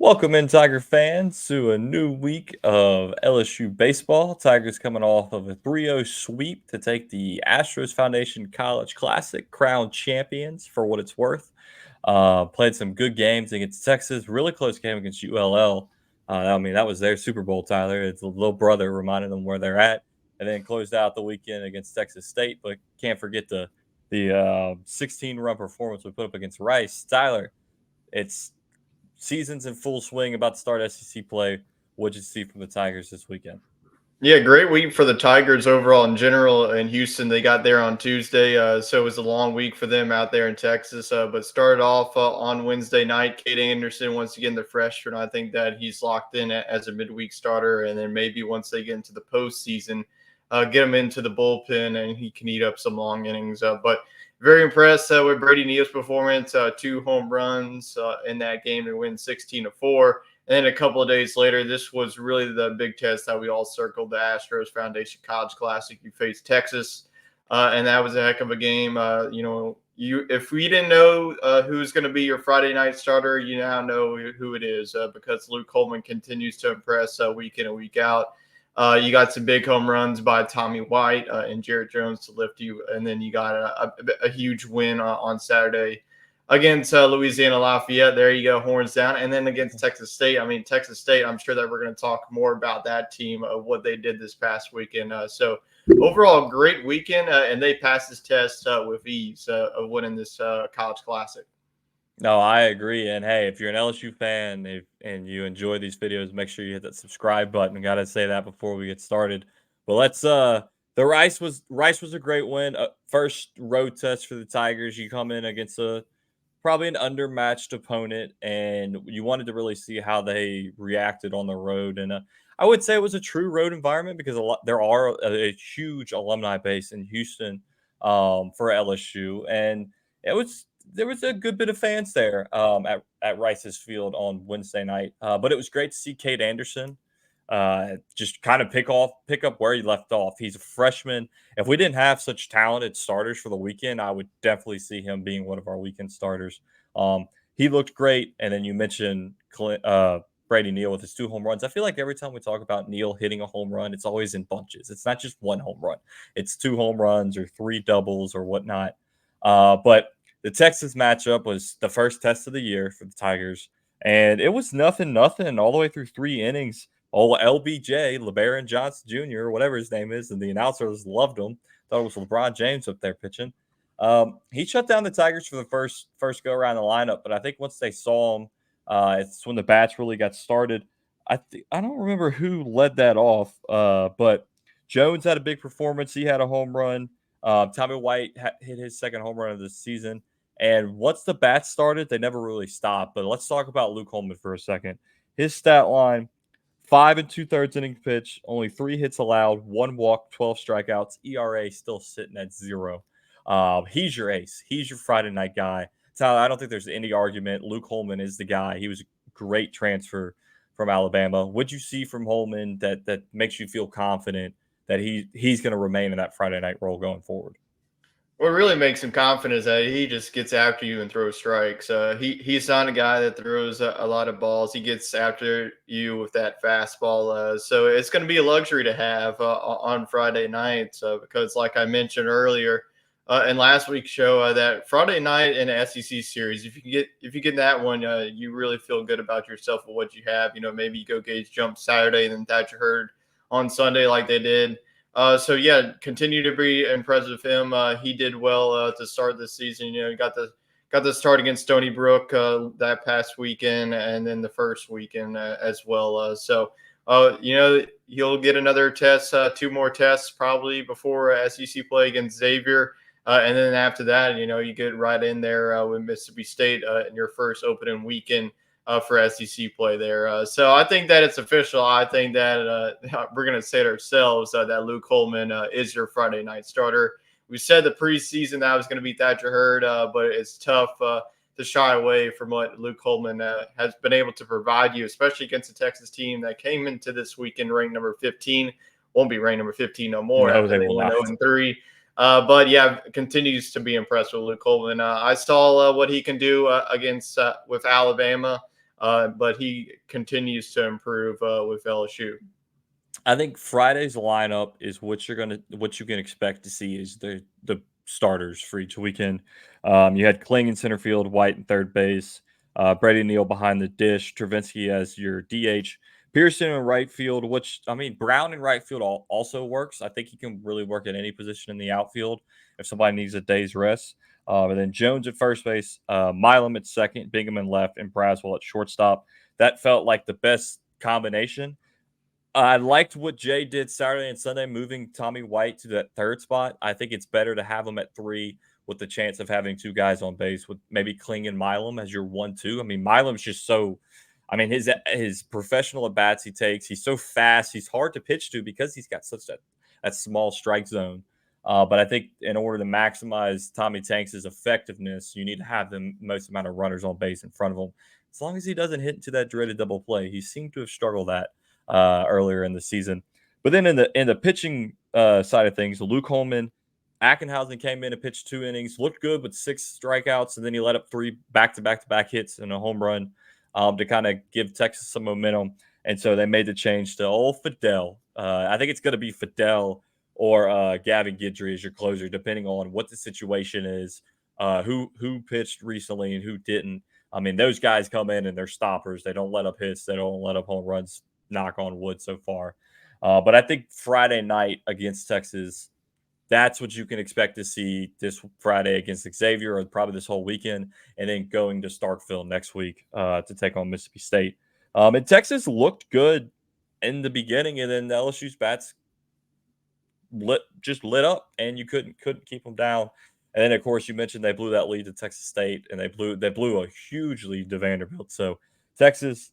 Welcome in, Tiger fans, to a new week of LSU baseball. Tigers coming off of a 3-0 sweep to take the Astros Foundation College Classic, crown champions for what it's worth. Played some good games against Texas, really close game against ULL. That was their Super Bowl, Tyler. It's a little brother reminding them where they're at. And then closed out the weekend against Texas State, but can't forget the 16-run performance we put up against Rice. Tyler, it's season's in full swing, about to start SEC play. What'd you see from the Tigers this weekend? Yeah, great week for the Tigers overall in general in Houston. They got there on Tuesday, so it was a long week for them out there in Texas. But started off on Wednesday night. Cade Anderson, once again, the freshman. I think that he's locked in as a midweek starter, and then maybe once they get into the postseason, get him into the bullpen, and he can eat up some long innings. But very impressed with Brady Neal's performance. 2 home runs in that game to win 16-4. And then a couple of days later, this was really the big test that we all circled, the Astros Foundation College Classic. You faced Texas, and that was a heck of a game. If we didn't know who's going to be your Friday night starter, you now know who it is because Luke Coleman continues to impress week in and week out. You got some big home runs by Tommy White and Jarrett Jones to lift you, and then you got a huge win on Saturday against Louisiana Lafayette. There you go, horns down. And then against Texas State. I mean, Texas State, I'm sure that we're going to talk more about that team, of what they did this past weekend. So overall, great weekend, and they passed this test with ease of winning this college classic. No, I agree. And hey, if you're an LSU fan and you enjoy these videos, make sure you hit that subscribe button. Got to say that before we get started. But the Rice was a great win. First road test for the Tigers. You come in against probably an undermatched opponent, and you wanted to really see how they reacted on the road. And I would say it was a true road environment because there are a huge alumni base in Houston for LSU, and there was a good bit of fans there at Rice's Field on Wednesday night. But it was great to see Cade Anderson just kind of pick up where he left off. He's a freshman. If we didn't have such talented starters for the weekend, I would definitely see him being one of our weekend starters. He looked great. And then you mentioned Brady Neal with his 2 home runs. I feel like every time we talk about Neal hitting a home run, it's always in bunches. It's not just 1 home run. It's 2 home runs or 3 doubles or whatnot. But the Texas matchup was the first test of the year for the Tigers, and it was nothing all the way through 3 innings. Oh, LBJ, LeBaron Johnson Jr., or whatever his name is, and the announcers loved him. Thought it was LeBron James up there pitching. He shut down the Tigers for the first go around the lineup, but I think once they saw him, it's when the bats really got started. I don't remember who led that off, but Jones had a big performance. He had a home run. Tommy White hit his second home run of the season. And once the bats started, they never really stopped. But let's talk about Luke Holman for a second. His stat line: 5 2/3 innings pitch, only 3 hits allowed, 1 walk, 12 strikeouts. ERA still sitting at 0. He's your ace. He's your Friday night guy. Tyler, I don't think there's any argument. Luke Holman is the guy. He was a great transfer from Alabama. What'd you see from Holman that makes you feel confident that he's going to remain in that Friday night role going forward? What really makes him confident is that he just gets after you and throws strikes. He's not a guy that throws a lot of balls. He gets after you with that fastball. So it's going to be a luxury to have on Friday nights because, like I mentioned earlier in last week's show, that Friday night in the SEC series, if you get that one, you really feel good about yourself with what you have. Maybe you go Gage jump Saturday and then Thatcher Hurd on Sunday like they did. So yeah, continue to be impressed with him. He did well to start this season. He got the start against Stony Brook that past weekend, and then the first weekend as well. He'll get another test, 2 more tests probably before SEC play against Xavier, and then after that, you get right in there with Mississippi State in your first opening weekend for SEC play there. So I think that it's official. I think that we're going to say it ourselves that Luke Coleman is your Friday night starter. We said the preseason that was going to be Thatcher Hurd, but it's tough to shy away from what Luke Coleman has been able to provide you, especially against a Texas team that came into this weekend ranked number 15. Won't be ranked number 15 no more No, after they they will went not. 0-3. But yeah, continues to be impressed with Luke Coleman. I saw what he can do against with Alabama. but he continues to improve with LSU. I think Friday's lineup is what you can expect to see is the starters for each weekend. You had Kling in center field, White in third base, Brady Neal behind the dish, Travinsky as your DH, Pearson in right field. Which I mean, Brown in right field also works. I think he can really work at any position in the outfield if somebody needs a day's rest. And then Jones at first base, Milam at second, Bingham in left, and Braswell at shortstop. That felt like the best combination. I liked what Jay did Saturday and Sunday, moving Tommy White to that third spot. I think it's better to have him at three with the chance of having two guys on base with maybe Kling and Milam as your 1-2. I mean, Milam's just so. I mean, his professional at bats he takes. He's so fast. He's hard to pitch to because he's got such that small strike zone. But I think in order to maximize Tommy Tanks' effectiveness, you need to have the most amount of runners on base in front of him. As long as he doesn't hit into that dreaded double play, he seemed to have struggled earlier in the season. But then in the pitching side of things, Luke Holman, Ackenhausen came in and pitched 2 innings, looked good with 6 strikeouts, and then he let up 3 back-to-back hits and a home run to kind of give Texas some momentum. And so they made the change to old Fidel. I think it's going to be Fidel or Gavin Guidry as your closer, depending on what the situation is, who pitched recently and who didn't. I mean, those guys come in and they're stoppers. They don't let up hits. They don't let up home runs. Knock on wood so far. But I think Friday night against Texas, that's what you can expect to see this Friday against Xavier, or probably this whole weekend, and then going to Starkville next week to take on Mississippi State. And Texas looked good in the beginning, and then the LSU's bats lit up, and you couldn't keep them down. And then, of course, you mentioned they blew that lead to Texas State, and they blew a huge lead to Vanderbilt. So Texas,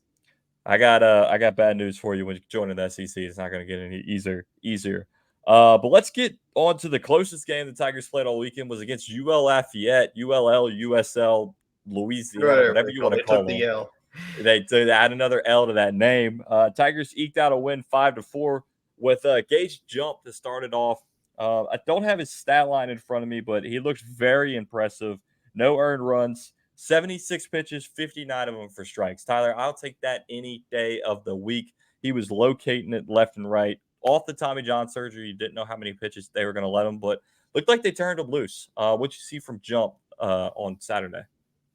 I got bad news for you when you join the SEC. It's not going to get any easier. But let's get on to the closest game the Tigers played all weekend was against UL Lafayette, ULL, USL, Louisiana, whatever you want to call them. L. They add another L to that name. Tigers eked out a win 5-4 with Gage Jump to start it off. I don't have his stat line in front of me, but he looked very impressive. No earned runs. 76 pitches, 59 of them for strikes. Tyler, I'll take that any day of the week. He was locating it left and right. Off the Tommy John surgery, you didn't know how many pitches they were going to let him, but looked like they turned him loose. What you see from Jump on Saturday?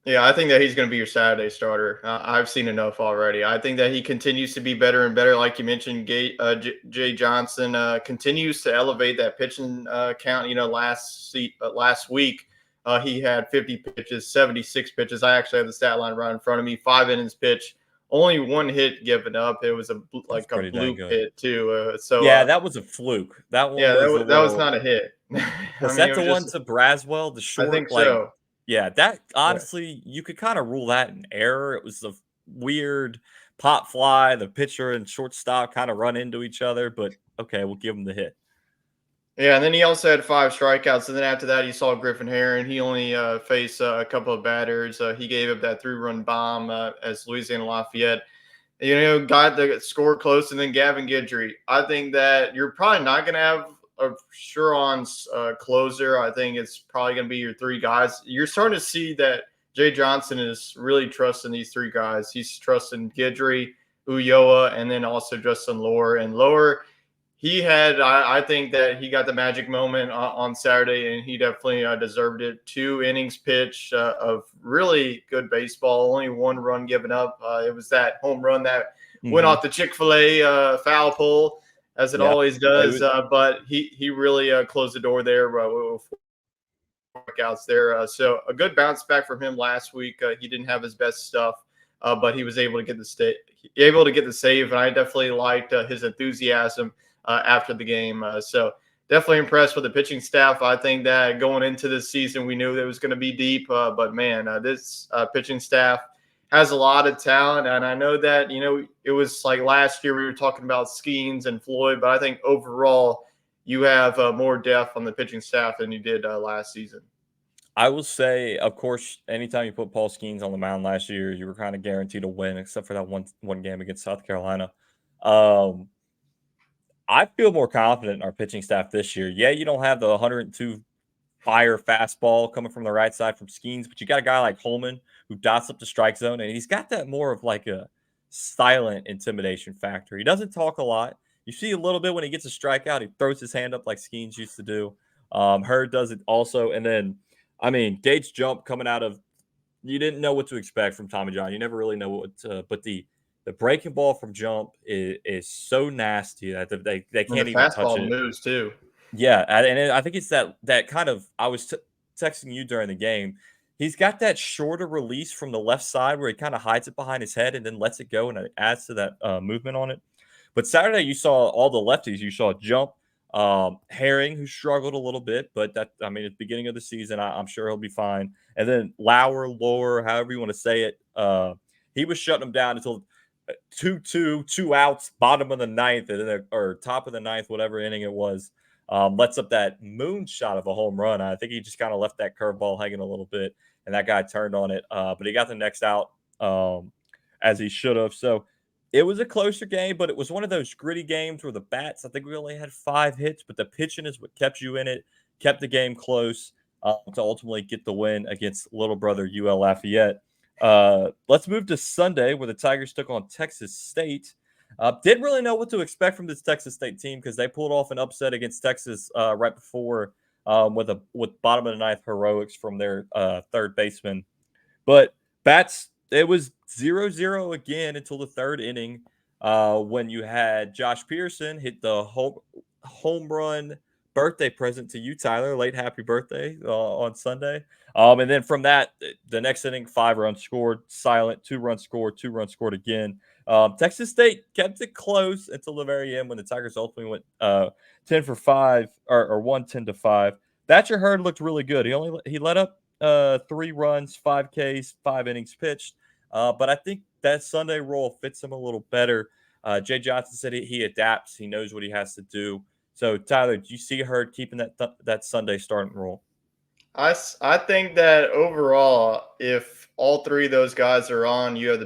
Yeah, I think that he's going to be your Saturday starter. I've seen enough already. I think that he continues to be better and better. Like you mentioned, Jay Johnson continues to elevate that pitching count. You know, last week he had 50 pitches, 76 pitches. I actually have the stat line right in front of me. 5 innings pitched, only 1 hit given up. It was a fluke hit too. That was a fluke. That one. Yeah, that was not a hit. Was that the one to Braswell? The short, I think so. Yeah, that honestly, you could kind of rule that an error. It was a weird pop fly. The pitcher and shortstop kind of run into each other, but okay, we'll give him the hit. Yeah, and then he also had 5 strikeouts. And then after that, you saw Griffin Herron. He only faced a couple of batters. He gave up that 3-run bomb as Louisiana Lafayette, got the score close. And then Gavin Guidry. I think that you're probably not going to have a sure-on closer. I think it's probably going to be your 3 guys. You're starting to see that Jay Johnson is really trusting these 3 guys. He's trusting Guidry, Ulloa, and then also Justin Lohr. And Lohr, he had, I think that he got the magic moment on Saturday, and he definitely deserved it. 2 innings pitched of really good baseball, only 1 run given up. It was that home run that went off the Chick-fil-A foul pole, as it always does. But he really closed the door there with workouts there. So a good bounce back from him last week. He didn't have his best stuff, but he was able to get the save, and I definitely liked his enthusiasm after the game. So definitely impressed with the pitching staff. I think that going into this season, we knew that it was going to be deep, but man, this pitching staff has a lot of talent. And I know that, it was like last year we were talking about Skeens and Floyd, but I think overall you have more depth on the pitching staff than you did last season. I will say, of course, anytime you put Paul Skeens on the mound last year, you were kind of guaranteed a win, except for that one game against South Carolina. I feel more confident in our pitching staff this year. Yeah, you don't have the 102 fire fastball coming from the right side from Skeens, but you got a guy like Holman who dots up the strike zone, and he's got that more of like a silent intimidation factor. He doesn't talk a lot. You see a little bit when he gets a strikeout, he throws his hand up like Skeens used to do. Hurd does it also, and then Gates' jump coming out of, you didn't know what to expect from Tommy John. You never really know but the breaking ball from jump is so nasty that they And the can't even touch fastball it. moves too. Yeah, I think it's that kind of. I was texting you during the game. He's got that shorter release from the left side where he kind of hides it behind his head and then lets it go, and it adds to that movement on it. But Saturday, you saw all the lefties. You saw Jump, Herring, who struggled a little bit, but at the beginning of the season, I'm sure he'll be fine. And then Lower, however you want to say it, he was shutting him down until 2-2, 2 outs, bottom of the ninth, or top of the ninth, whatever inning it was. Lets up that moonshot of a home run. I think he just kind of left that curveball hanging a little bit, and that guy turned on it. But he got the next out as he should have. So it was a closer game, but it was one of those gritty games where the bats, I think we only had 5 hits, but the pitching is what kept you in it, kept the game close to ultimately get the win against little brother UL Lafayette. Let's move to Sunday where the Tigers took on Texas State. Didn't really know what to expect from this Texas State team because they pulled off an upset against Texas right before with bottom of the ninth heroics from their third baseman. But bats, it was 0-0 again until the third inning when you had Josh Pearson hit the home run birthday present to you, Tyler. Late happy birthday on Sunday. And then from that, the next inning, 5 runs scored, silent, 2 runs scored, 2 runs scored again. Texas State kept it close until the very end when the Tigers ultimately went 10 for 5 or won 10-5. Thatcher Hurd looked really good. He let up 3 runs, 5 Ks, 5 innings pitched. But I think that Sunday role fits him a little better. Jay Johnson said he adapts. He knows what he has to do. So, Tyler, do you see Hurd keeping that Sunday starting role? I think that overall, if all 3 of those guys are on, you have the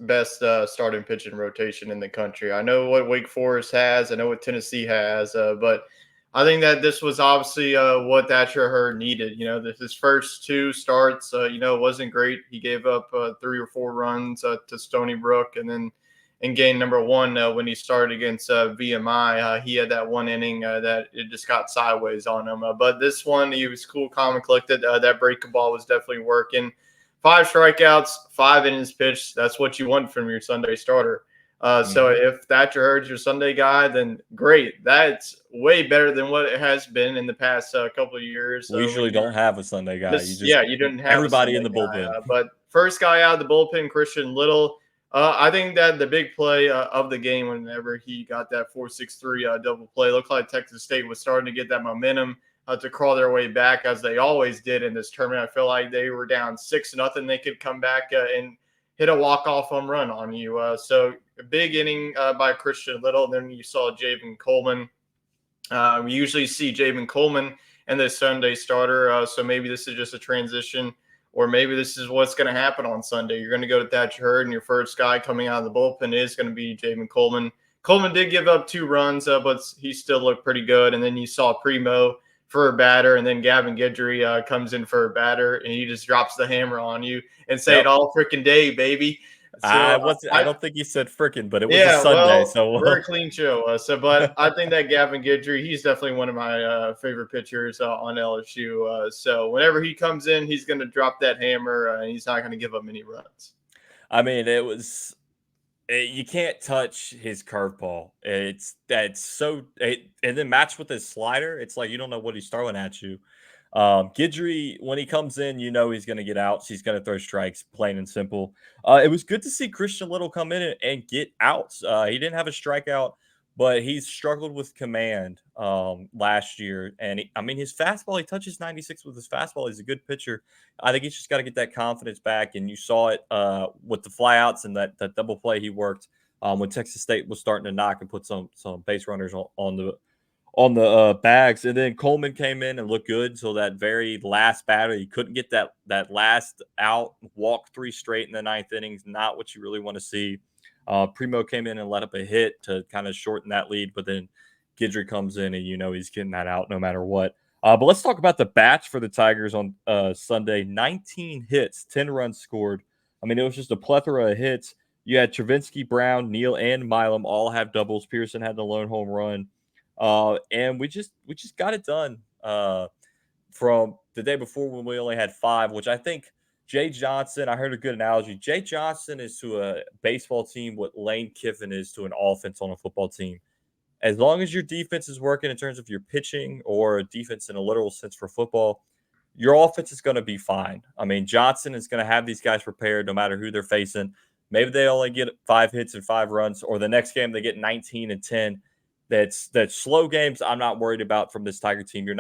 best starting pitching rotation in the country. I know what Wake Forest has, I know what Tennessee has, but I think that this was obviously what Thatcher Hurd needed. His first 2 starts, wasn't great. He gave up 3 or 4 runs to Stony Brook, and then in game number 1 when he started against VMI. He had that 1 inning that it just got sideways on him. But this one, he was cool, calm, and collected. That breaking ball was definitely working. 5 strikeouts, 5 innings pitched. That's what you want from your Sunday starter. So if Thatcher Hurd's your Sunday guy, then great. That's way better than what it has been in the past couple of years. We usually don't have a Sunday guy. You didn't have everybody in the bullpen. But first guy out of the bullpen, Christian Little. I think that the big play of the game, whenever he got that 4-6-3 double play, looked like Texas State was starting to get that momentum to crawl their way back, as they always did in this tournament. I feel like they were down 6-0. They could come back and hit a walk-off home run on you. So a big inning by Christian Little. Then you saw Javen Coleman. We usually see Javen Coleman and the Sunday starter. So maybe this is just a transition, or maybe this is what's going to happen on Sunday. You're going to go to Thatcher Hurd, and your first guy coming out of the bullpen is going to be Javen Coleman. Coleman did give up 2 runs, but he still looked pretty good. And then you saw Primo for a batter, and then Gavin Guidry comes in for a batter, and he just drops the hammer on you and say it all freaking day, baby. So, I don't think he said frickin', but it was a Sunday. Well, so we're a clean show. But I think that Gavin Guidry, he's definitely one of my favorite pitchers on LSU. So whenever he comes in, he's going to drop that hammer, and he's not going to give up many runs. You can't touch his curveball. And then matched with his slider, it's like you don't know what he's throwing at you. Guidry, when he comes in, he's going to get outs. He's going to throw strikes, plain and simple. It was good to see Christian Little come in and get outs. He didn't have a strikeout, but he's struggled with command last year. And his fastball, he touches 96 with his fastball. He's a good pitcher. I think he's just got to get that confidence back. And you saw it with the flyouts and that double play he worked when Texas State was starting to knock and put some base runners on the bags. And then Coleman came in and looked good until that very last batter. He couldn't get that last out, walk 3 straight in the 9th innings. Not what you really want to see. Primo came in and let up a hit to kind of shorten that lead, but then Guidry comes in and he's getting that out no matter what. But let's talk about the bats for the Tigers on Sunday. 19 hits, 10 runs scored. I mean, it was just a plethora of hits. You had Travinsky, Brown, Neal, and Milam all have doubles. Pearson had the lone home run, and we just got it done. From the day before when we only had 5, which I think Jay Johnson, I heard a good analogy. Jay Johnson is to a baseball team what Lane Kiffin is to an offense on a football team. As long as your defense is working in terms of your pitching or defense in a literal sense for football, your offense is going to be fine. I mean, Johnson is going to have these guys prepared no matter who they're facing. Maybe they only get 5 hits and 5 runs, or the next game they get 19 and 10. That's slow games I'm not worried about from this Tiger team. You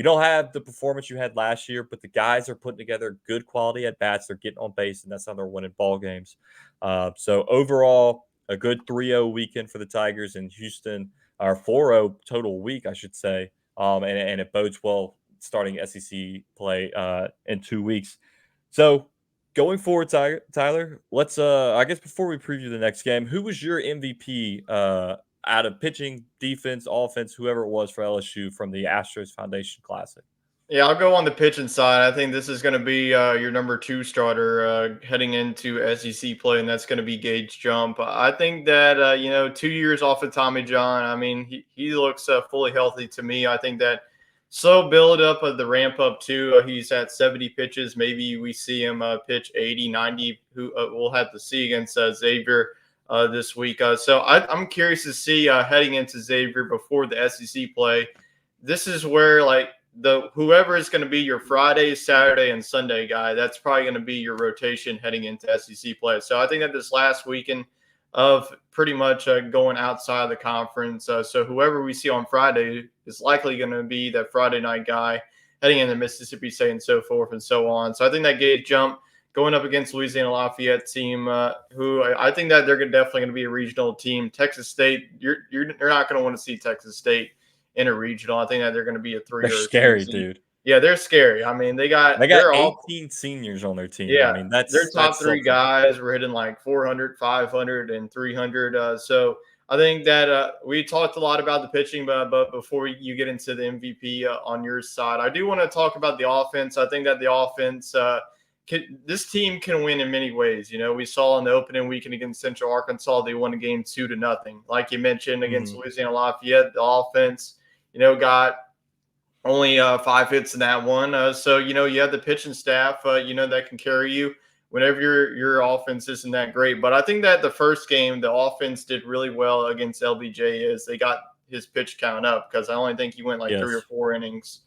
don't have the performance you had last year, but the guys are putting together good quality at bats. They're getting on base, and that's how they're winning ball games. So overall, a good 3-0 weekend for the Tigers in Houston, or 4-0 total week, I should say. And it bodes well starting SEC play in 2 weeks. So going forward, Tyler, let's I guess before we preview the next game, who was your MVP out of pitching, defense, offense, whoever it was for LSU from the Astros Foundation Classic? Yeah, I'll go on the pitching side. I think this is going to be your number 2 starter heading into SEC play, and that's going to be Gage Jump. I think that 2 years off of Tommy John. I mean, he looks fully healthy to me. I think that slow build up of the ramp up too. He's at 70 pitches. Maybe we see him pitch 80, 90. Who we'll have to see against Xavier this week. So I'm curious to see heading into Xavier before the SEC play. This is where whoever is going to be your Friday, Saturday, and Sunday guy, that's probably going to be your rotation heading into SEC play. So I think that this last weekend of pretty much going outside of the conference, so whoever we see on Friday is likely going to be that Friday night guy heading into Mississippi State and so forth and so on. So I think that Gage Jump going up against Louisiana Lafayette team, who I think that they're definitely going to be a regional team. Texas State, you're not going to want to see Texas State in a regional. I think that they're going to be a 3 They're or a 2 scary, seed. dude. Yeah, they're scary. I mean, They got they're all 18 seniors on their team. I yeah, mean, their top that's 3 something. guys were hitting like 400, 500, and 300. So I think that we talked a lot about the pitching, but before you get into the MVP on your side, I do want to talk about the offense. I think that the offense, this team can win in many ways. You know, we saw in the opening weekend against Central Arkansas, they won a game 2-0. Like you mentioned, against Louisiana Lafayette, the offense, got only 5 hits in that one. So, you have the pitching staff, that can carry you whenever your offense isn't that great. But I think that the first game, the offense did really well against LBJ as they got his pitch count up because I only think he went like 3 or Yes. 4 innings.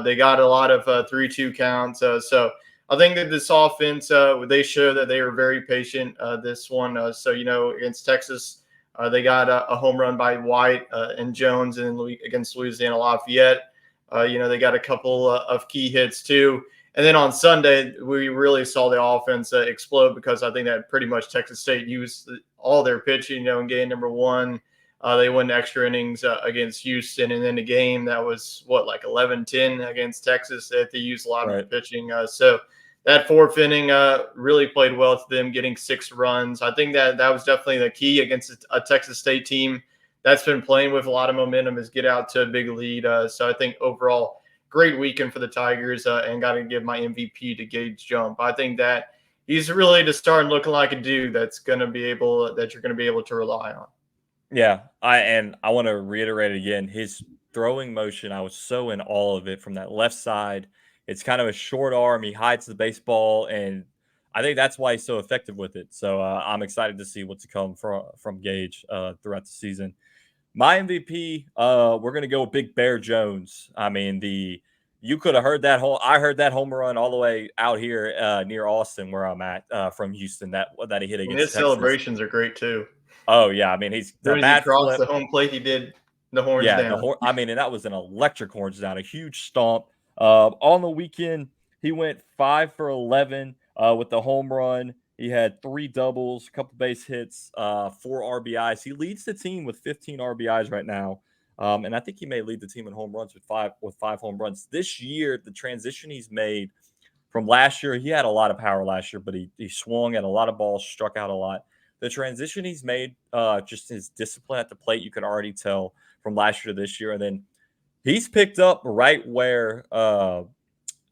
They got a lot of 3-2 counts. So I think that this offense, they show that they were very patient this one. So, against Texas, they got a home run by White and Jones and against Louisiana Lafayette. They got a couple of key hits too. And then on Sunday, we really saw the offense explode because I think that pretty much Texas State used all their pitching, in game number 1. They won extra innings against Houston. And then the game that was, like 11-10 against Texas, that they used a lot of the pitching. So that 4th inning really played well to them, getting 6 runs. I think that was definitely the key against a Texas State team that's been playing with a lot of momentum is get out to a big lead. So I think overall, great weekend for the Tigers and got to give my MVP to Gage Jump. I think that he's really just starting looking like a dude that you're going to be able to rely on. Yeah, I want to reiterate again his throwing motion. I was so in awe of it from that left side. It's kind of a short arm. He hides the baseball, and I think that's why he's so effective with it. So I'm excited to see what's to come from Gage throughout the season. My MVP, we're gonna go with Big Bear Jones. I mean, you could have heard that I heard that home run all the way out here near Austin, where I'm at, from Houston. That he hit And against his Texas. celebrations are great too. Oh yeah, I mean he's As the soon as he bat crossed flip. the home plate, he did the horns Yeah, down. I mean, and that was an electric horns down, a huge stomp. On the weekend, he went 5 for 11 with the home run. He had 3 doubles, a couple base hits, 4 RBIs. He leads the team with 15 RBIs right now, and I think he may lead the team in home runs with 5 home runs this year. The transition he's made from last year, he had a lot of power last year, but he swung at a lot of balls, struck out a lot. The transition he's made, just his discipline at the plate, you can already tell from last year to this year. And then He's picked up right where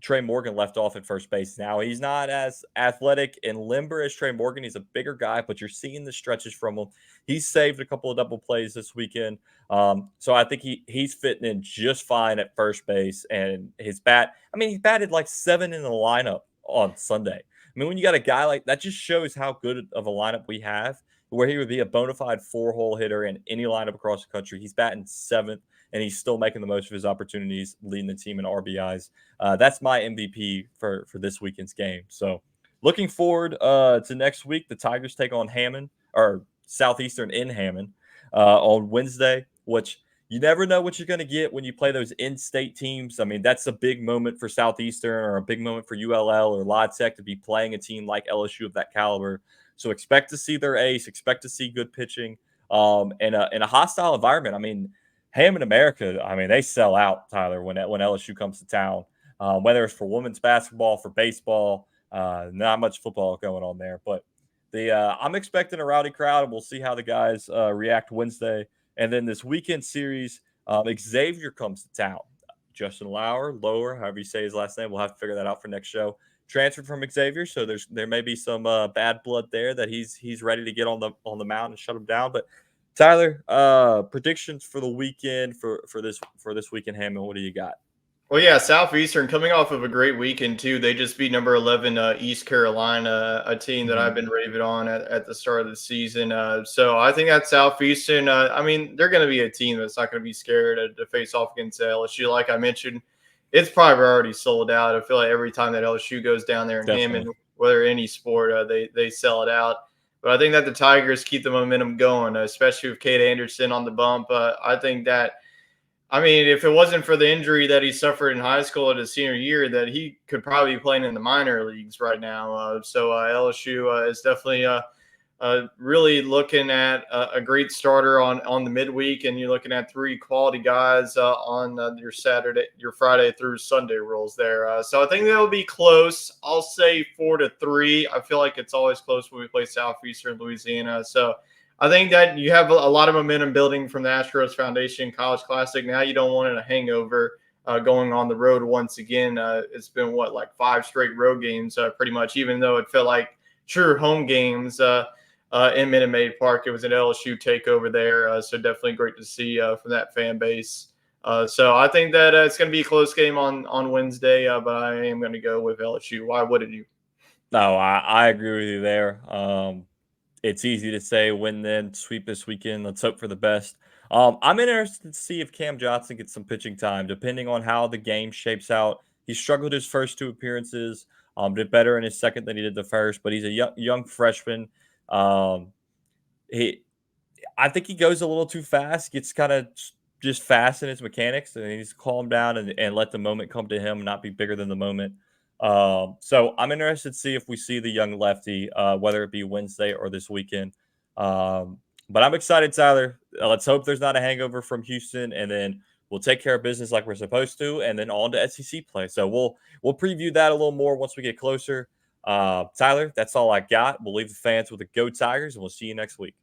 Trey Morgan left off at first base. Now he's not as athletic and limber as Trey Morgan. He's a bigger guy, but you're seeing the stretches from him. He's saved a couple of double plays this weekend. So I think he's fitting in just fine at first base. And his bat, I mean, he batted like 7 in the lineup on Sunday. I mean, when you got a guy like that, just shows how good of a lineup we have, where he would be a bona fide 4-hole hitter in any lineup across the country. He's batting 7th, and he's still making the most of his opportunities, leading the team in RBIs. That's my MVP for this weekend's game. So looking forward to next week. The Tigers take on Hammond or Southeastern in Hammond on Wednesday, which you never know what you're going to get when you play those in-state teams. I mean, that's a big moment for Southeastern or a big moment for ULL or La Tech to be playing a team like LSU of that caliber. So expect to see their ace, expect to see good pitching in a hostile environment. I mean, Hammond America, I mean, they sell out, Tyler, when LSU comes to town. Whether it's for women's basketball, for baseball, not much football going on there. But I'm expecting a rowdy crowd, and we'll see how the guys react Wednesday. And then this weekend series, Xavier comes to town. Justin Lower, however you say his last name, we'll have to figure that out for next show. Transferred from Xavier, so there may be some bad blood there that he's ready to get on the mound and shut him down. But Tyler, predictions for the weekend for this weekend, Hammond. What do you got? Well, yeah, Southeastern coming off of a great weekend too. They just beat number 11 East Carolina, a team that I've been raving on at the start of the season. So I think that Southeastern. I mean, they're going to be a team that's not going to be scared to face off against LSU. Like I mentioned, it's probably already sold out. I feel like every time that LSU goes down there in Definitely. Hammond, whether any sport, they sell it out. But I think that the Tigers keep the momentum going, especially with Kate Anderson on the bump. I think that. I mean, if it wasn't for the injury that he suffered in high school at his senior year, that he could probably be playing in the minor leagues right now. LSU is definitely really looking at a great starter on the midweek, and you're looking at 3 quality guys on your Friday through Sunday rules there. So I think that'll be close. I'll say 4-3. I feel like it's always close when we play Southeastern Louisiana. So I think that you have a lot of momentum building from the Astros Foundation College Classic. Now you don't want it a hangover going on the road once again. It's been like 5 straight road games, pretty much. Even though it felt like true home games in Minute Maid Park, it was an LSU takeover there. So definitely great to see from that fan base. So I think that it's going to be a close game on Wednesday, but I am going to go with LSU. Why wouldn't you? No, I agree with you there. It's easy to say win then, sweep this weekend. Let's hope for the best. I'm interested to see if Cam Johnson gets some pitching time, depending on how the game shapes out. He struggled his first 2 appearances, did better in his second than he did the first, but he's a young freshman. Um, he, I think he goes a little too fast, gets kind of just fast in his mechanics, and he needs to calm down and let the moment come to him, not be bigger than the moment. So I'm interested to see if we see the young lefty, whether it be Wednesday or this weekend. But I'm excited, Tyler. Let's hope there's not a hangover from Houston, and then we'll take care of business like we're supposed to, and then on to SEC play. So we'll preview that a little more once we get closer. Tyler, that's all I got. We'll leave the fans with the Go Tigers, and we'll see you next week.